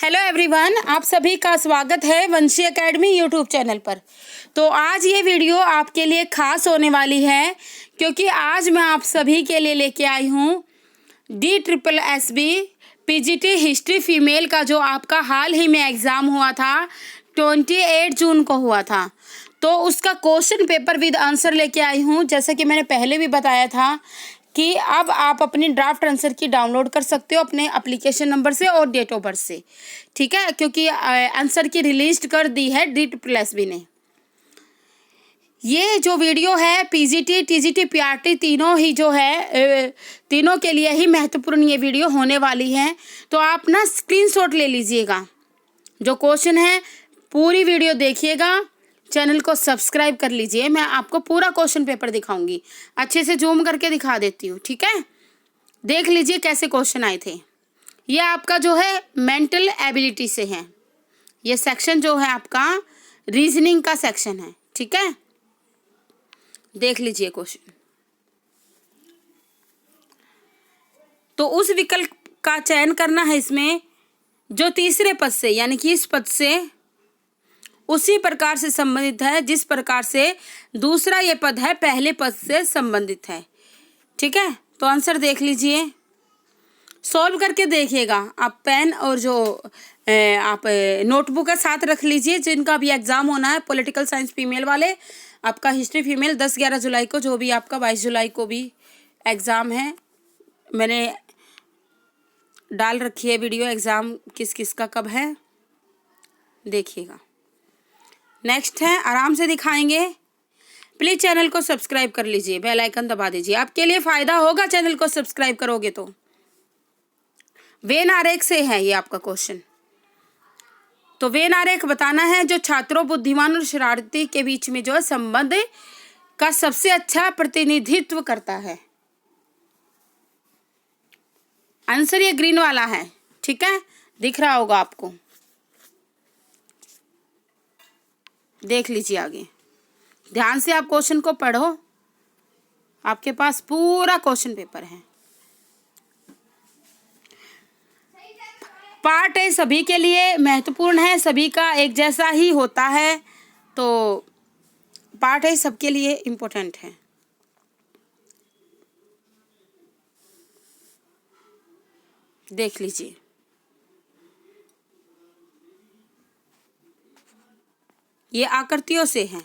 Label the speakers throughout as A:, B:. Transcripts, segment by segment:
A: Hello everyone, आप सभी का स्वागत है वंशी एकेडमी यूट्यूब चैनल पर। तो आज ये वीडियो आपके लिए खास होने वाली है क्योंकि आज मैं आप सभी के लिए लेके आई हूँ DSSB PGT हिस्ट्री फीमेल का जो आपका हाल ही में एग्ज़ाम हुआ था, 28 जून को हुआ था। तो उसका क्वेश्चन पेपर विद आंसर लेके आई हूँ। जैसा कि मैंने पहले भी बताया था कि अब आप अपनी ड्राफ्ट आंसर की डाउनलोड कर सकते हो अपने एप्लीकेशन नंबर से और डेट ऑफ बर्थ से, ठीक है, क्योंकि आंसर की रिलीज कर दी है DSSB ने। ये जो वीडियो है PGT, TGT, PRT तीनों ही जो है तीनों के लिए ही महत्वपूर्ण ये वीडियो होने वाली है। तो आप ना स्क्रीनशॉट ले लीजिएगा, जो क्वेश्चन है पूरी वीडियो देखिएगा, चैनल को सब्सक्राइब कर लीजिए। मैं आपको पूरा क्वेश्चन पेपर दिखाऊंगी, अच्छे से जूम करके दिखा देती हूँ, ठीक है। देख लीजिए कैसे क्वेश्चन आए थे। ये आपका जो है मेंटल एबिलिटी से है, ये सेक्शन जो है आपका रीजनिंग का सेक्शन है, ठीक है। देख लीजिए क्वेश्चन। तो उस विकल्प का चयन करना है इसमें जो तीसरे पद से, यानी कि इस पद से उसी प्रकार से संबंधित है जिस प्रकार से दूसरा ये पद है पहले पद से संबंधित है, ठीक है। तो आंसर देख लीजिए, सॉल्व करके देखिएगा। आप पेन और जो आप नोटबुक का साथ रख लीजिए। जिनका भी एग्जाम होना है पॉलिटिकल साइंस फीमेल वाले, आपका हिस्ट्री फीमेल 10-11 जुलाई को, जो भी आपका 22 जुलाई को भी एग्ज़ाम है। मैंने डाल रखी है वीडियो, एग्ज़ाम किस किस का कब है, देखिएगा। नेक्स्ट है, आराम से दिखाएंगे। प्लीज़ चैनल को सब्सक्राइब कर लीजिए, बेल आइकन दबा दीजिए, आपके लिए फ़ायदा होगा चैनल को सब्सक्राइब करोगे तो। वेन आरेख से है ये आपका क्वेश्चन। तो वेन आरेख बताना है जो छात्रों, बुद्धिमान और शरारती के बीच में जो है संबंध का सबसे अच्छा प्रतिनिधित्व करता है। आंसर ये ग्रीन वाला है, ठीक है, दिख रहा होगा आपको। देख लीजिए आगे, ध्यान से आप क्वेश्चन को पढ़ो, आपके पास पूरा क्वेश्चन पेपर है। पार्ट है सभी के लिए महत्वपूर्ण है, सभी का एक जैसा ही होता है, तो पार्ट है सबके लिए इम्पोर्टेंट है। देख लीजिए, ये आकृतियों से है।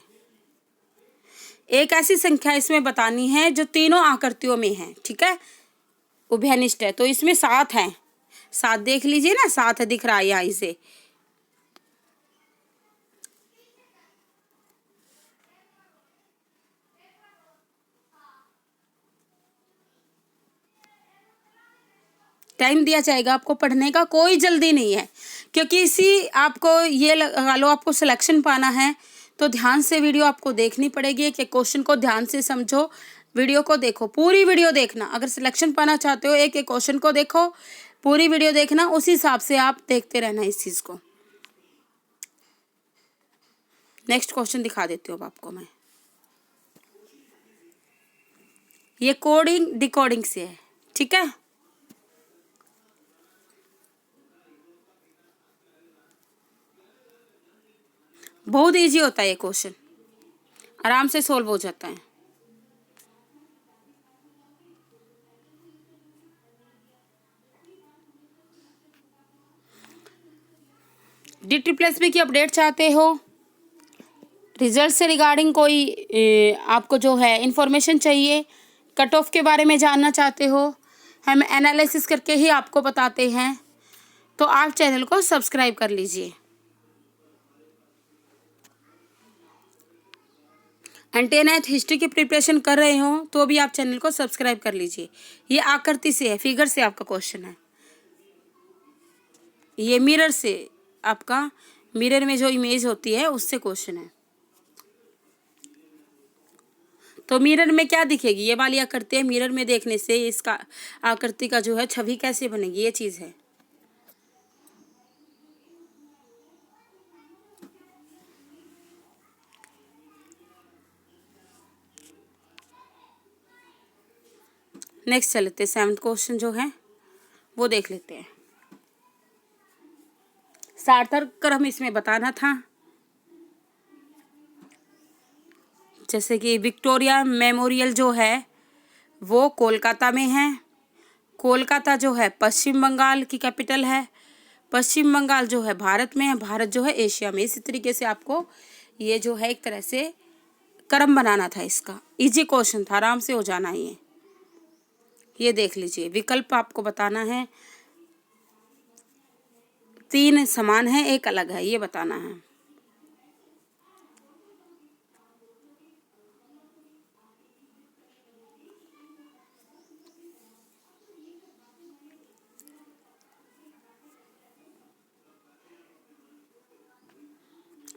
A: एक ऐसी संख्या इसमें बतानी है जो तीनों आकृतियों में है, ठीक है, उभयनिष्ठ है। तो इसमें 7 है, 7 देख लीजिए ना, 7 दिख रहा है यहाँ इसे। टाइम दिया जाएगा आपको पढ़ने का, कोई जल्दी नहीं है, क्योंकि इसी आपको ये लगा लो, आपको सिलेक्शन पाना है तो ध्यान से वीडियो आपको देखनी पड़ेगी कि क्वेश्चन को ध्यान से समझो, वीडियो को देखो, पूरी वीडियो देखना। अगर सिलेक्शन पाना चाहते हो एक एक क्वेश्चन को देखो, पूरी वीडियो देखना, उसी हिसाब से आप देखते रहना इस चीज़ को। नेक्स्ट क्वेश्चन दिखा देती हूँ अब आपको मैं। ये कोडिंग डिकोडिंग से है, ठीक है। बहुत इजी होता है ये क्वेश्चन, आराम से सोल्व हो जाता है। DSSB की अपडेट चाहते हो, रिजल्ट से रिगार्डिंग कोई आपको जो है इंफॉर्मेशन चाहिए, कट ऑफ के बारे में जानना चाहते हो, हम एनालिसिस करके ही आपको बताते हैं, तो आप चैनल को सब्सक्राइब कर लीजिए। एंटेनेट हिस्ट्री की प्रिपरेशन कर रहे हो तो भी आप चैनल को सब्सक्राइब कर लीजिए। ये आकृति से है, फिगर से आपका क्वेश्चन है। ये मिरर से, आपका मिरर में जो इमेज होती है उससे क्वेश्चन है। तो मिरर में क्या दिखेगी, ये वाली आकृति है, मिरर में देखने से इसका आकृति का जो है छवि कैसे बनेगी, ये चीज़ है। नेक्स्ट चलते हैं, 7th क्वेश्चन जो है वो देख लेते हैं। सार्थक क्रम इसमें बताना था। जैसे कि विक्टोरिया मेमोरियल जो है वो कोलकाता में है। कोलकाता जो है पश्चिम बंगाल की कैपिटल है। पश्चिम बंगाल जो है भारत में है। भारत जो है एशिया में। इसी तरीके से आपको ये जो है एक तरह से क्रम बनाना था इसका। इजी क्वेश्चन था, आराम से हो जाना ये देख लीजिए। विकल्प आपको बताना है, 3 समान है, 1 अलग है, ये बताना है।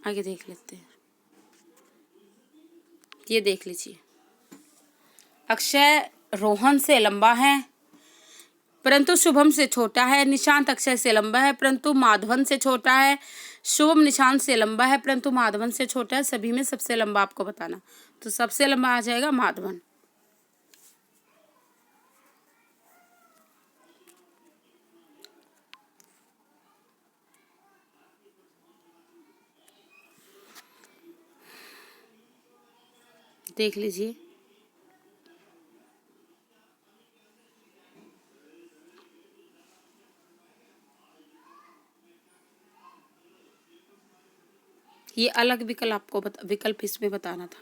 A: आगे देख लेते हैं। ये देख लीजिए, अक्षय रोहन से लंबा है परंतु शुभम से छोटा है। निशांत अक्षय से लंबा है परंतु माधवन से छोटा है। शुभम निशांत से लंबा है परंतु माधवन से छोटा है। सभी में सबसे लंबा आपको बताना, तो सबसे लंबा आ जाएगा माधवन। देख लीजिए, ये अलग विकल्प आपको विकल्प इसमें बताना था।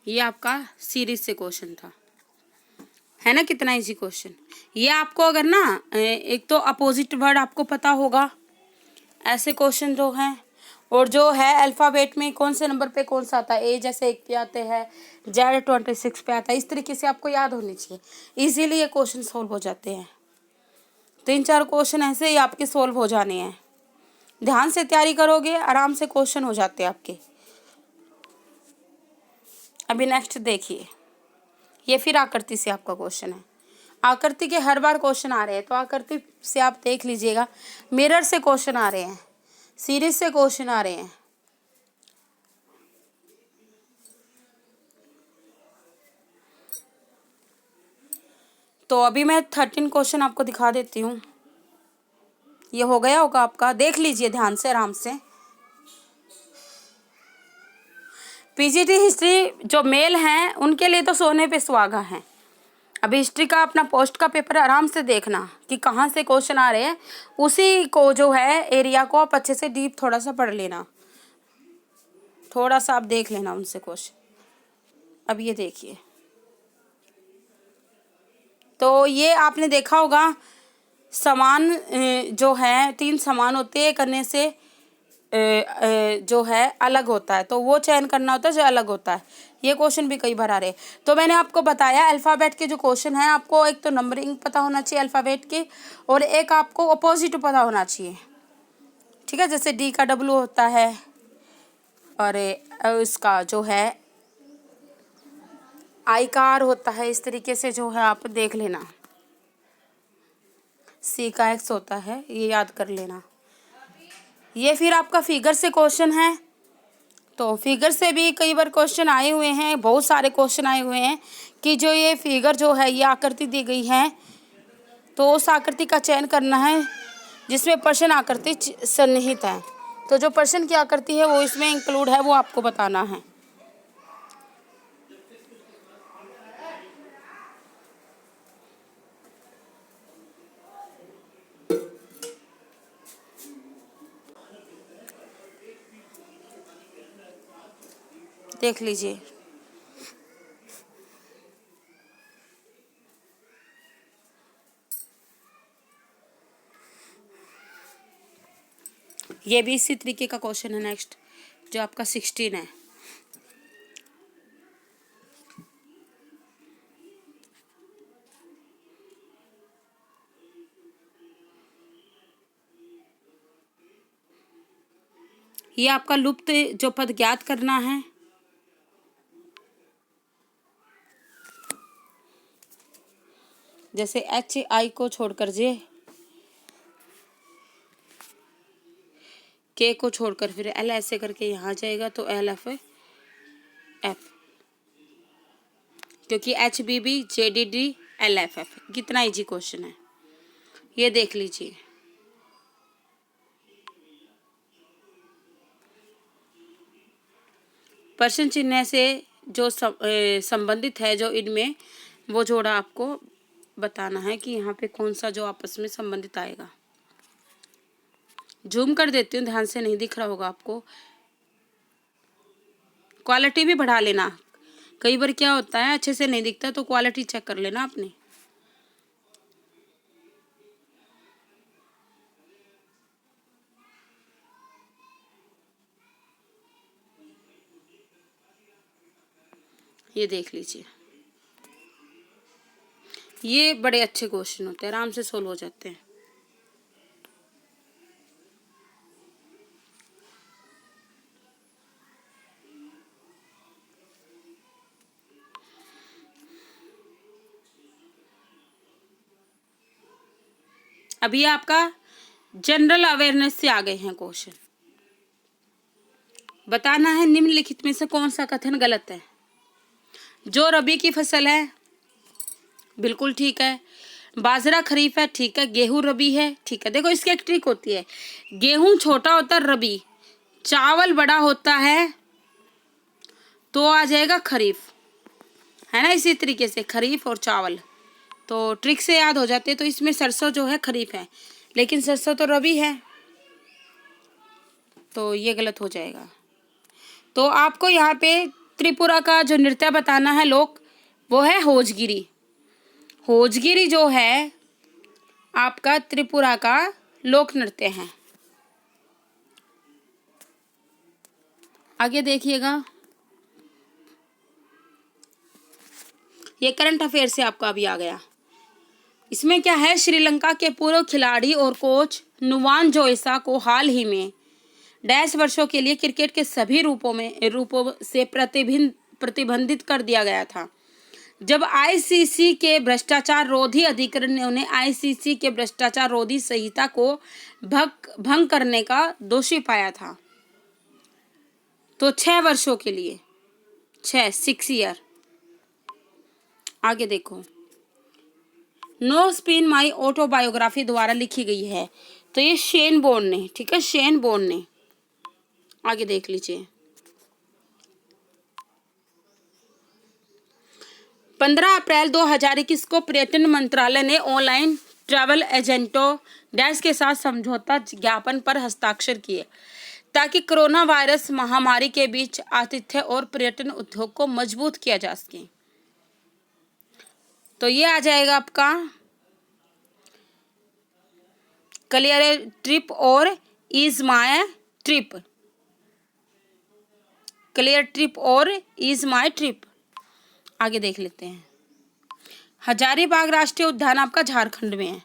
A: ये आपका सीरीज से क्वेश्चन था, है ना। कितना इजी क्वेश्चन। ये आपको अगर ना एक तो अपोजिट वर्ड आपको पता होगा, ऐसे क्वेश्चन जो हैं, और जो है अल्फ़ाबेट में कौन से नंबर पे कौन सा आता है। ए जैसे 1 पे आते हैं, जेड 26 पे आता है। इस तरीके से आपको याद होनी चाहिए। इजीली ये क्वेश्चन सोल्व हो जाते हैं। 3-4 क्वेश्चन ऐसे ही आपके सोल्व हो जाने हैं। ध्यान से तैयारी करोगे आराम से क्वेश्चन हो जाते हैं आपके। अभी नेक्स्ट देखिए, ये फिर आकृति से आपका क्वेश्चन है। आकृति के हर बार क्वेश्चन आ रहे हैं, तो आकृति से आप देख लीजिएगा। मिरर से क्वेश्चन आ रहे हैं, सीरीज से क्वेश्चन आ रहे हैं। तो अभी मैं 13 क्वेश्चन आपको दिखा देती हूँ। ये हो गया होगा आपका, देख लीजिए ध्यान से आराम से। पीजीटी हिस्ट्री जो मेल हैं उनके लिए तो सोने पे सुहागा है। अभी हिस्ट्री का अपना पोस्ट का पेपर आराम से देखना कि कहाँ से क्वेश्चन आ रहे हैं। उसी को जो है एरिया को आप अच्छे से डीप थोड़ा सा पढ़ लेना, थोड़ा सा आप देख लेना उनसे क्वेश्चन। अब ये देखिए, तो ये आपने देखा होगा समान जो है 3 समान होते हैं, करने से जो है अलग होता है, तो वो चयन करना होता है जो अलग होता है। ये क्वेश्चन भी कई बार आ रहे हैं। तो मैंने आपको बताया अल्फ़ाबेट के जो क्वेश्चन है, आपको एक तो नंबरिंग पता होना चाहिए अल्फ़ाबेट की, और एक आपको अपोजिट पता होना चाहिए, ठीक है। जैसे डी का डब्ल्यू होता है, और इसका जो है आई का आर होता है। इस तरीके से जो है आप देख लेना। सी का एक्स होता है, ये याद कर लेना। ये फिर आपका फिगर से क्वेश्चन है, तो फिगर से भी कई बार क्वेश्चन आए हुए हैं, बहुत सारे क्वेश्चन आए हुए हैं कि जो ये फिगर जो है, ये आकृति दी गई है, तो उस आकृति का चयन करना है जिसमें प्रश्न आकृति सन्निहित है। तो जो प्रश्न की आकृति है वो इसमें इंक्लूड है, वो आपको बताना है। देख लीजिए, ये भी इसी तरीके का क्वेश्चन है। नेक्स्ट जो आपका 16 है, ये आपका लुप्त जो पद ज्ञात करना है। जैसे एच आई को छोड़कर जे, के को छोड़कर फिर एल, ऐसे करके यहाँ जाएगा तो एल एफ एफ, क्योंकि HBB JDD LFF। कितना इजी क्वेश्चन है ये देख लीजिए। प्रश्न चिन्ह से जो संबंधित है जो इनमें, वो जोड़ा आपको बताना है कि यहाँ पे कौन सा जो आपस में संबंधित आएगा। जूम कर देती हूँ, ध्यान से नहीं दिख रहा होगा आपको। क्वालिटी भी बढ़ा लेना, कई बार क्या होता है अच्छे से नहीं दिखता, तो क्वालिटी चेक कर लेना अपनी। ये देख लीजिए, ये बड़े अच्छे क्वेश्चन होते हैं, आराम से सोल्व हो जाते हैं। अभी आपका जनरल अवेयरनेस से आ गए हैं क्वेश्चन। बताना है निम्नलिखित में से कौन सा कथन गलत है। जो रबी की फसल है, बिल्कुल ठीक है। बाजरा खरीफ है, ठीक है। गेहूं रबी है, ठीक है। देखो इसकी एक ट्रिक होती है, गेहूं छोटा होता है रबी, चावल बड़ा होता है तो आ जाएगा खरीफ, है ना। इसी तरीके से खरीफ और चावल तो ट्रिक से याद हो जाते हैं। तो इसमें सरसों जो है खरीफ है, लेकिन सरसों तो रबी है, तो ये गलत हो जाएगा। तो आपको यहाँ पे त्रिपुरा का जो नृत्य बताना है लोक, वो है होजगिरी। होजगिरी जो है आपका त्रिपुरा का लोक नृत्य है। आगे देखिएगा, ये करंट अफेयर से आपका अभी आ गया। इसमें क्या है, श्रीलंका के पूर्व खिलाड़ी और कोच नुवान जोइसा को हाल ही में डैश वर्षों के लिए क्रिकेट के सभी रूपों से प्रतिबंधित कर दिया गया था, जब आईसीसी के भ्रष्टाचार रोधी अधिकरण ने उन्हें आईसीसी के भ्रष्टाचार रोधी संहिता को भंग करने का दोषी पाया था। तो 6 वर्षों के लिए, 6 ईयर। आगे देखो, नो स्पिन माई ऑटोबायोग्राफी द्वारा लिखी गई है, तो ये शेन बॉर्न ने, ठीक है, शेन बॉर्न ने। आगे देख लीजिए, 15 अप्रैल 2021 को पर्यटन मंत्रालय ने ऑनलाइन ट्रैवल एजेंटों डैश के साथ समझौता ज्ञापन पर हस्ताक्षर किए, ताकि कोरोना वायरस महामारी के बीच आतिथ्य और पर्यटन उद्योग को मजबूत किया जा सके। तो ये आ जाएगा आपका क्लियर ट्रिप और is my trip, clear trip और इज माय ट्रिप। आगे देख लेते हैं, हजारीबाग राष्ट्रीय उद्यान आपका झारखंड में है।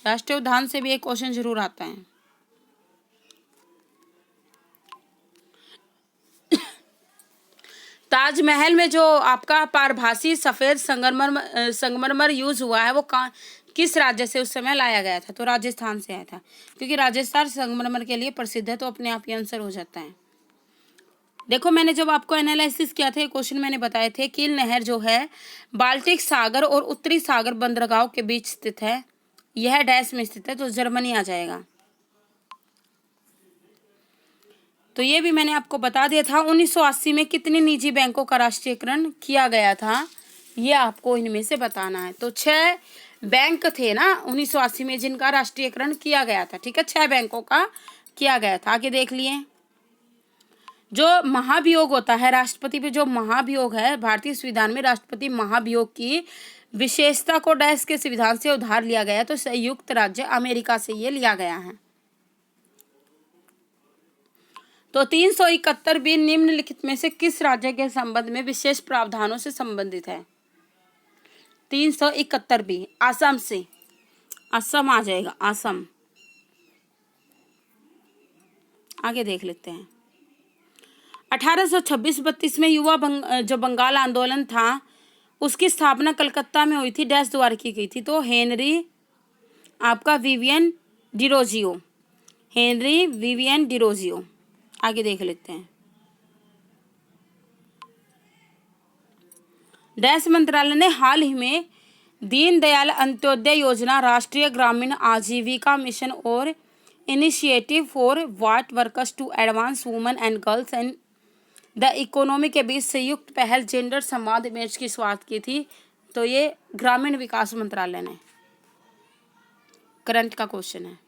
A: राष्ट्रीय उद्यान से भी एक क्वेश्चन जरूर आता है। ताजमहल में जो आपका पारभासी सफेद संगमरमर यूज हुआ है, वो किस राज्य से उस समय लाया गया था? तो राजस्थान से आया था, क्योंकि राजस्थान संगमरमर के लिए प्रसिद्ध है, तो अपने आप ही आंसर हो जाता है। देखो मैंने जब आपको एनालिसिस किया था, क्वेश्चन मैंने बताए थे, कील नहर जो है बाल्टिक सागर और उत्तरी सागर बंदरगाह के बीच स्थित है, यह डैश में स्थित है, तो जर्मनी आ जाएगा। तो ये भी मैंने आपको बता दिया था। 1980 में कितने निजी बैंकों का राष्ट्रीयकरण किया गया था, ये आपको इनमें से बताना है। तो 6 बैंक थे ना 1980 में जिनका राष्ट्रीयकरण किया गया था, ठीक है, 6 बैंकों का किया गया था। आगे देख लिए, जो महाभियोग होता है राष्ट्रपति पे, जो महाभियोग है भारतीय संविधान में राष्ट्रपति महाभियोग की विशेषता को डैश के संविधान से उधार लिया गया, तो संयुक्त राज्य अमेरिका से ये लिया गया है। तो 371 भी निम्नलिखित में से किस राज्य के संबंध में विशेष प्रावधानों से संबंधित है? 371 भी असम से, असम आ जाएगा, असम। आगे देख लेते हैं, 1826-32 में जो बंगाल आंदोलन था, उसकी स्थापना कलकत्ता में हुई थी, डैश द्वारा की गई थी, तो हेनरी आपका Vivian Derozio, Henry Vivian Derozio. आगे देख लेते हैं, डैश मंत्रालय ने हाल ही में दीनदयाल अंत्योदय योजना, राष्ट्रीय ग्रामीण आजीविका मिशन और initiative for what workers to advance women and girls and the economy के बीच संयुक्त पहल जेंडर संवाद इमेज की शुरुआत की थी। तो ये ग्रामीण विकास मंत्रालय ने। करंट का क्वेश्चन है।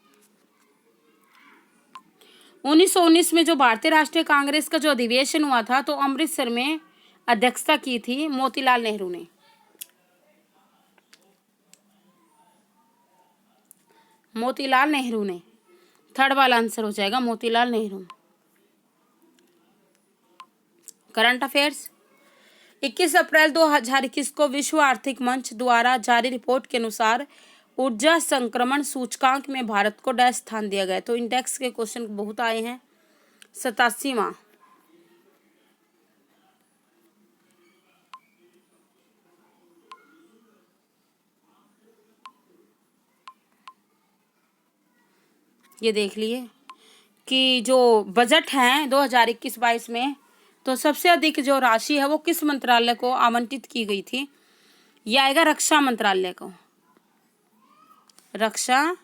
A: 1919 में जो भारतीय राष्ट्रीय कांग्रेस का जो अधिवेशन हुआ था, तो अमृतसर में अध्यक्षता की थी मोतीलाल नेहरू ने। मोतीलाल नेहरू ने। थर्ड वाला आंसर हो जाएगा Motilal Nehru. Current affairs. 21 April 2021 को विश्व आर्थिक मंच द्वारा जारी रिपोर्ट के अनुसार ऊर्जा संक्रमण सूचकांक में भारत को डैश स्थान दिया गया। तो इंडेक्स के क्वेश्चन बहुत आए हैं। 87वां। ये देख लिए कि जो बजट है 2021-22 में, तो सबसे अधिक जो राशि है वो किस मंत्रालय को आवंटित की गई थी। यह आएगा रक्षा मंत्रालय को। रक्षा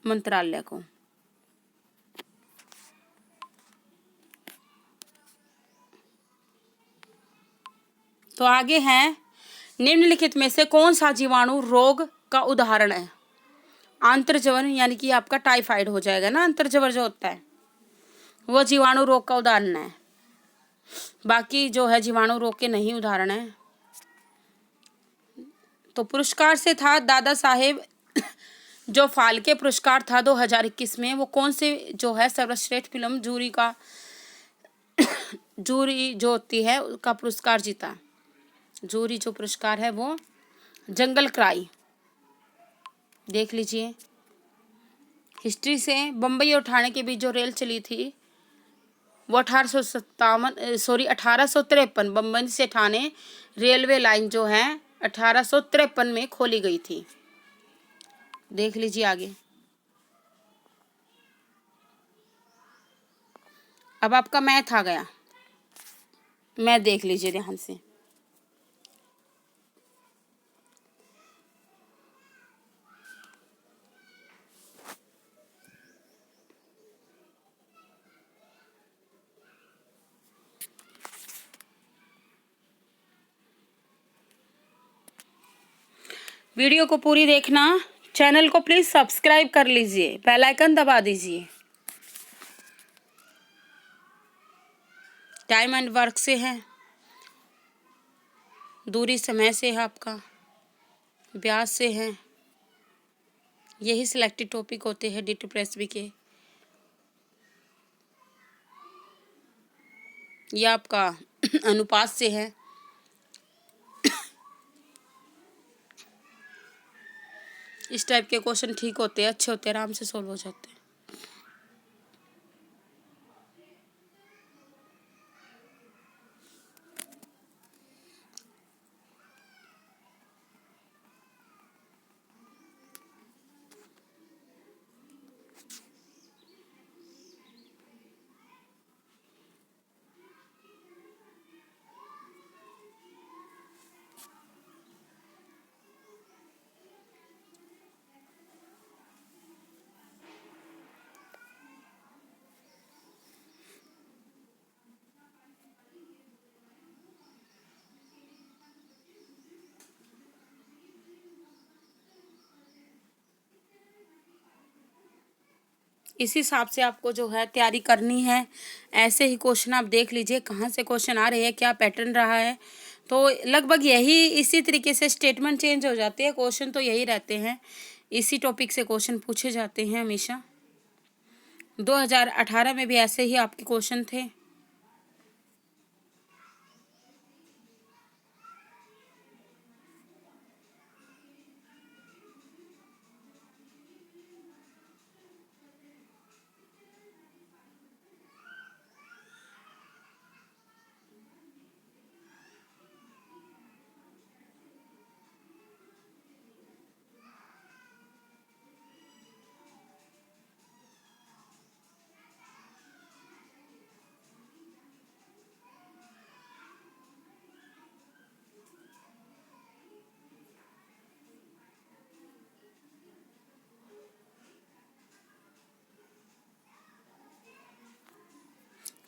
A: मंत्रालय को। तो आगे है, निम्नलिखित में से कौन सा जीवाणु रोग का उदाहरण है। आंत्रज्वर, यानी कि आपका टाइफाइड हो जाएगा ना, आंत्रज्वर जो होता है वो जीवाणु रोग का उदाहरण है। बाकी जो है जीवाणु रोग के नहीं उदाहरण है। तो पुरस्कार से था दादा साहेब जो फाल्के पुरस्कार था 2021 में, वो कौन से जो है सर्वश्रेष्ठ फिल्म जूरी जो होती है उसका पुरस्कार जीता। जूरी जो पुरस्कार है वो जंगल क्राई। देख लीजिए। हिस्ट्री से, बम्बई और ठाणे के बीच जो रेल चली थी वो 1853 बम्बई से ठाणे रेलवे लाइन जो है 1853 में खोली गई थी। देख लीजिए आगे। अब आपका मैथ आ गया। मैथ देख लीजिए ध्यान से। वीडियो को पूरी देखना। चैनल को प्लीज सब्सक्राइब कर लीजिए, बेल आइकन दबा दीजिए। टाइम एंड वर्क से है, दूरी समय से है, आपका ब्याज से है। यही सिलेक्टेड टॉपिक होते हैं DT प्रेस के। ये आपका अनुपात से है। इस टाइप के क्वेश्चन ठीक होते हैं, अच्छे होते हैं, आराम से सोल्व हो जाते हैं। इस हिसाब से आपको जो है तैयारी करनी है। ऐसे ही क्वेश्चन आप देख लीजिए कहाँ से क्वेश्चन आ रहे हैं, क्या पैटर्न रहा है। तो लगभग यही इसी तरीके से स्टेटमेंट चेंज हो जाती है, क्वेश्चन तो यही रहते हैं। इसी टॉपिक से क्वेश्चन पूछे जाते हैं हमेशा। 2018 में भी ऐसे ही आपके क्वेश्चन थे।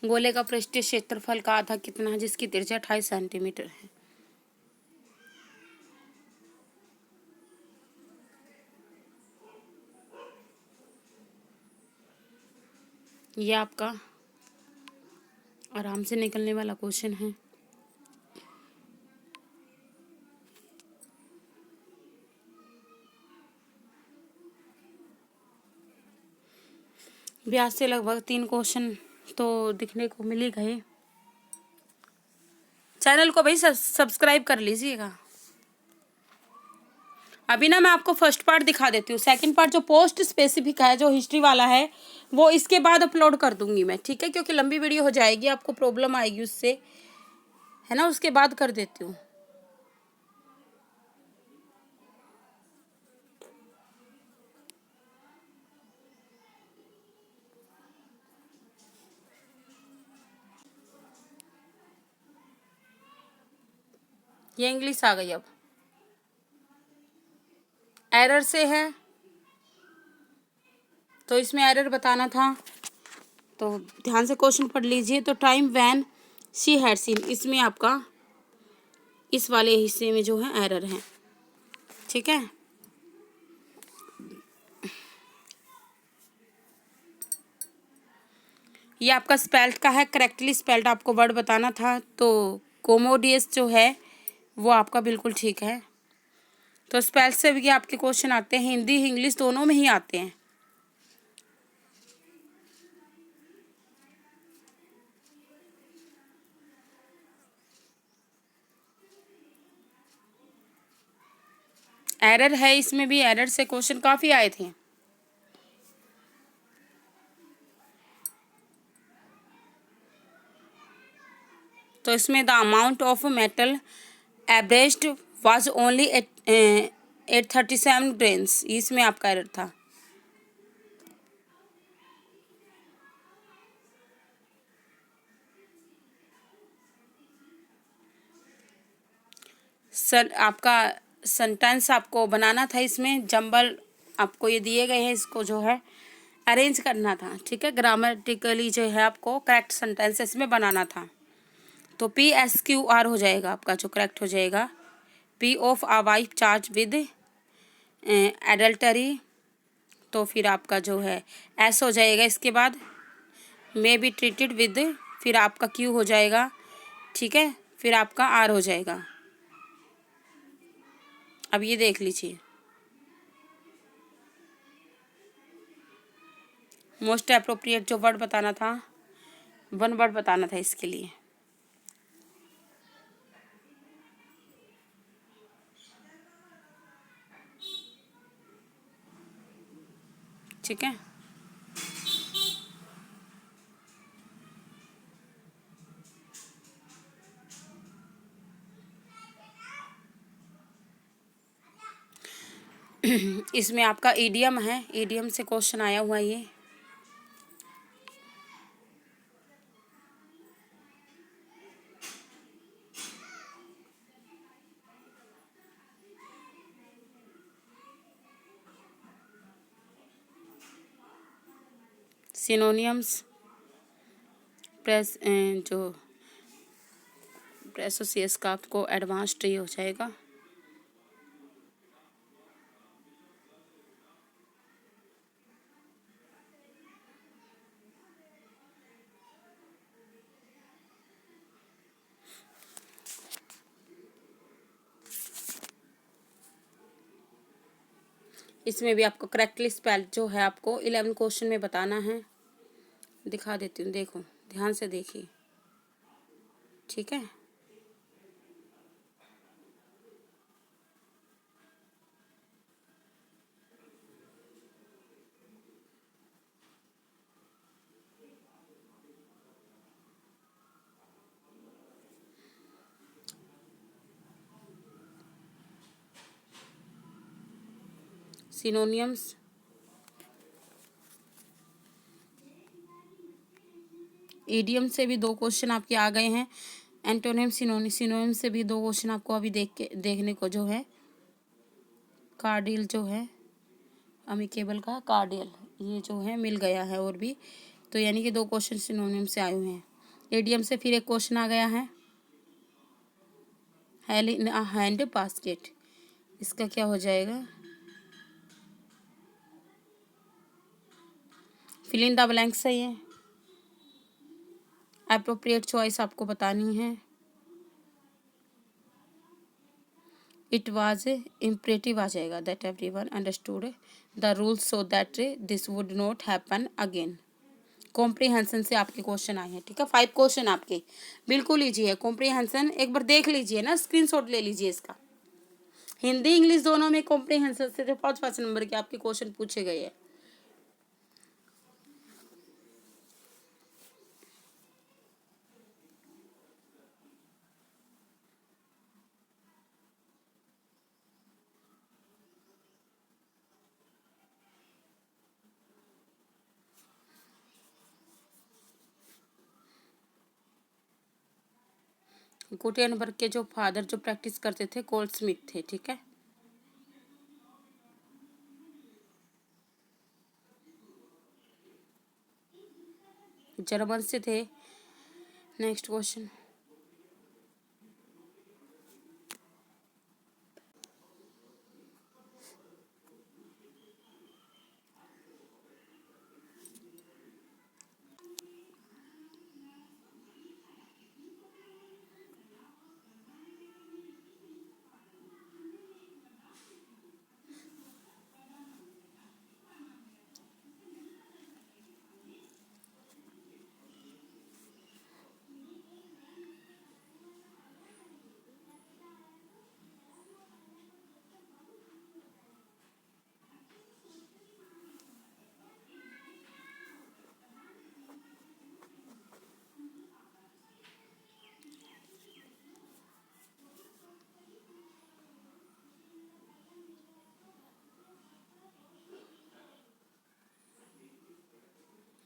A: गोले का पृष्ठीय क्षेत्रफल का आधा कितना है, जिसकी त्रिज्या 28 सेंटीमीटर है। ये आपका आराम से निकलने वाला क्वेश्चन है। व्यास से लगभग 3 क्वेश्चन तो दिखने को मिल ही गए। चैनल को भाई सब्सक्राइब कर लीजिएगा। अभी ना मैं आपको फर्स्ट पार्ट दिखा देती हूँ, सेकंड पार्ट जो पोस्ट स्पेसिफिक है, जो हिस्ट्री वाला है, वो इसके बाद अपलोड कर दूंगी मैं, ठीक है, क्योंकि लंबी वीडियो हो जाएगी, आपको प्रॉब्लम आएगी उससे, है ना, उसके बाद कर देती हूँ। ये इंग्लिश आ गई। अब एरर से है तो इसमें एरर बताना था, तो ध्यान से क्वेश्चन पढ़ लीजिए। तो time when she had seen, इसमें आपका इस वाले हिस्से में जो है एरर है, ठीक है। ये आपका स्पेल्ड का है, करेक्टली स्पेल्ड आपको वर्ड बताना था। तो कोमोडियस जो है वो आपका बिल्कुल ठीक है। तो स्पेल से भी आपके क्वेश्चन आते हैं, हिंदी इंग्लिश दोनों में ही आते हैं। एरर है, इसमें भी एरर से क्वेश्चन काफ़ी आए थे। तो इसमें the amount of metal abraded was only 837 grains, इसमें आपका एरर था। सर आपका सेंटेंस आपको बनाना था, इसमें जंबल आपको ये दिए गए हैं, इसको जो है अरेंज करना था, ठीक है। ग्रामेटिकली जो है आपको करेक्ट सेंटेंस इसमें बनाना था। तो PSQR हो जाएगा आपका, जो करेक्ट हो जाएगा। P of a wife charge with adultery, तो फिर आपका जो है S हो जाएगा। इसके बाद मे बी ट्रीटेड विद, फिर आपका Q हो जाएगा, ठीक है, फिर आपका R हो जाएगा। अब ये देख लीजिए, मोस्ट अप्रोप्रिएट जो वर्ड बताना था, 1 वर्ड बताना था इसके लिए, ठीक है। इसमें आपका ईडियम है, ईडियम से क्वेश्चन आया हुआ है ये। सिनोनियम्स जो प्रेसोसियस का आपको एडवांस्ड ये हो जाएगा। इसमें भी आपको करेक्टली स्पेल्ड जो है आपको 11 क्वेश्चन में बताना है। दिखा देती हूँ, देखो ध्यान से देखिए, ठीक है। सिनोनियम्स, ईडियम से भी 2 क्वेश्चन आपके आ गए हैं। एंटोनिम सिनोनिम से भी 2 क्वेश्चन आपको अभी देखने को जो है। कार्डियल जो है, अमिकेबल का कार्डियल, ये जो है मिल गया है और भी, तो यानी कि 2 क्वेश्चन सिनोनिम से आए हुए हैं। एडीएम से फिर एक क्वेश्चन आ गया है, hello in a hand basket. इसका क्या हो जाएगा? फिल इन द ब्लैंक सही है। अप्रोप्रिएट चॉइस आपको बतानी है। इट वाज इम्परेटिव आ जाएगा, that everyone understood the rules so that this would not happen again. Comprehension से आपके क्वेश्चन आए हैं, ठीक है। 5 क्वेश्चन आपके बिल्कुल ईजी है। कॉम्प्रीहेंशन एक बार देख लीजिए ना, स्क्रीनशॉट ले लीजिए इसका। हिंदी इंग्लिश दोनों में कॉम्प्रीहेंशन से 5-5 नंबर के आपके क्वेश्चन पूछे गए हैं। गुटेनबर्ग के जो फादर जो प्रैक्टिस करते थे कोल्ड स्मिथ थे, ठीक है। जर्मन से थे। नेक्स्ट क्वेश्चन,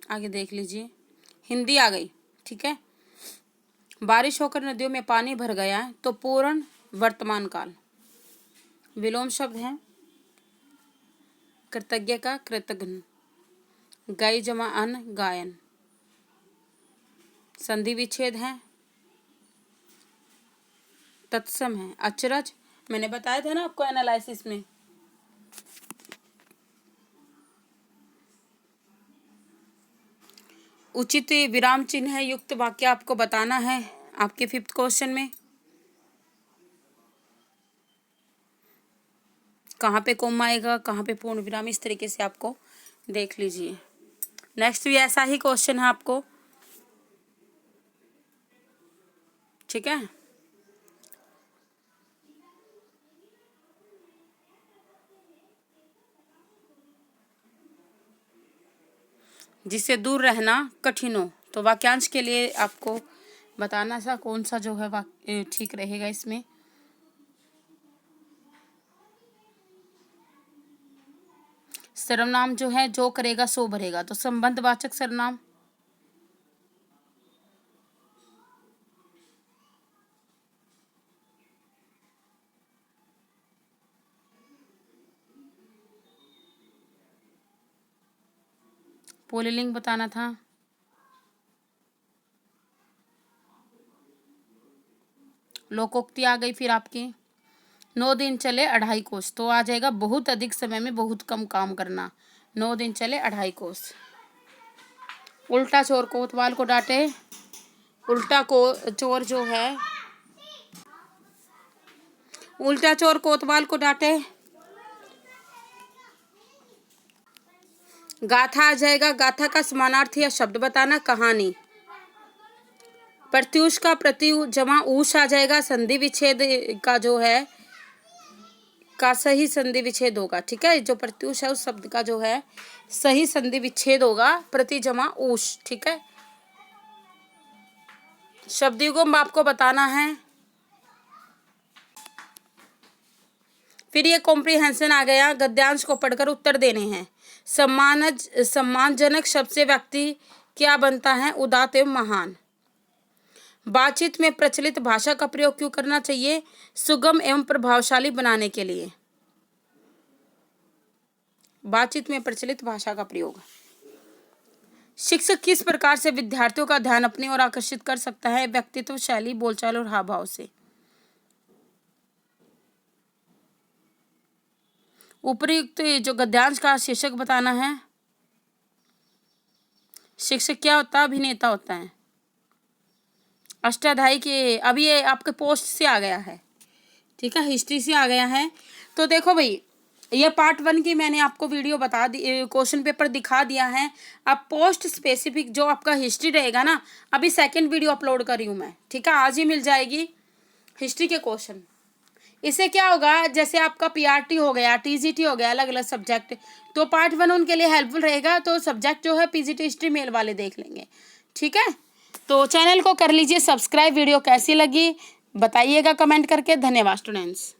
A: आगे देख लीजिए। हिंदी आ गई, ठीक है। बारिश होकर नदियों में पानी भर गया तो पूर्ण वर्तमान काल। विलोम शब्द है, कृतज्ञ का कृतघ्न, गाय जमा अन गायन। संधि विच्छेद है, तत्सम है, अचरज। मैंने बताया था ना आपको एनालिसिस में। उचित विराम चिन्ह युक्त वाक्य आपको बताना है आपके 5th क्वेश्चन में। कहाँ पे कोमा आएगा, कहाँ पे पूर्ण विराम, इस तरीके से आपको देख लीजिए। नेक्स्ट भी ऐसा ही क्वेश्चन है आपको, ठीक है। जिससे दूर रहना कठिन हो, तो वाक्यांश के लिए आपको बताना सा कौन सा जो है वाक्य ठीक रहेगा इसमें। सर्वनाम जो है जो करेगा सो भरेगा, तो संबंधवाचक सर्वनाम। पुल्लिंग बताना था। लोकोक्ति आ गई फिर आपकी। 9 दिन चले 2.5 कोस, तो आ जाएगा बहुत अधिक समय में बहुत कम काम करना। 9 दिन चले 2.5 कोस। उल्टा चोर कोतवाल को डांटे। उल्टा को चोर जो है, उल्टा चोर कोतवाल को डांटे। गाथा आ जाएगा, गाथा का समानार्थी या शब्द बताना, कहानी। प्रत्यूष का प्रत्यु जमा ऊष आ जाएगा, संधि विच्छेद का जो है का सही संधि विच्छेद होगा, ठीक है। जो प्रत्यूष है उस शब्द का जो है सही संधि विच्छेद होगा प्रति जमा ऊष, ठीक है। शब्दयुगम आपको बताना है। फिर ये कॉम्प्रिहेंशन आ गया, गद्यांश को पढ़कर उत्तर देने हैं। सम्मानजनक शब्द से व्यक्ति क्या बनता है? उदात्त एवं महान। बातचीत में प्रचलित भाषा का प्रयोग क्यों करना चाहिए? सुगम एवं प्रभावशाली बनाने के लिए। बातचीत में प्रचलित भाषा का प्रयोग। शिक्षक किस प्रकार से विद्यार्थियों का ध्यान अपनी ओर आकर्षित कर सकता है? व्यक्तित्व, शैली, बोलचाल और हाव भाव से। उपयुक्त जो गद्यांश का शीर्षक बताना है। शिक्षक क्या होता है? अभिनेता होता है। अष्टाध्यायी के अभी ये आपके पोस्ट से आ गया है, ठीक है, हिस्ट्री से आ गया है। तो देखो भाई, ये पार्ट 1 की मैंने आपको वीडियो बता दी, क्वेश्चन पेपर दिखा दिया है। अब पोस्ट स्पेसिफिक जो आपका हिस्ट्री रहेगा ना, अभी सेकंड वीडियो अपलोड करी हूँ मैं, ठीक है, आज ही मिल जाएगी हिस्ट्री के क्वेश्चन। इससे क्या होगा, जैसे आपका पीआरटी हो गया, टीजीटी हो गया, अलग अलग सब्जेक्ट, तो पार्ट 1 उनके लिए हेल्पफुल रहेगा। तो सब्जेक्ट जो है पीजीटी हिस्ट्री मेल वाले देख लेंगे, ठीक है। तो चैनल को कर लीजिए सब्सक्राइब। वीडियो कैसी लगी बताइएगा कमेंट करके। धन्यवाद स्टूडेंट्स।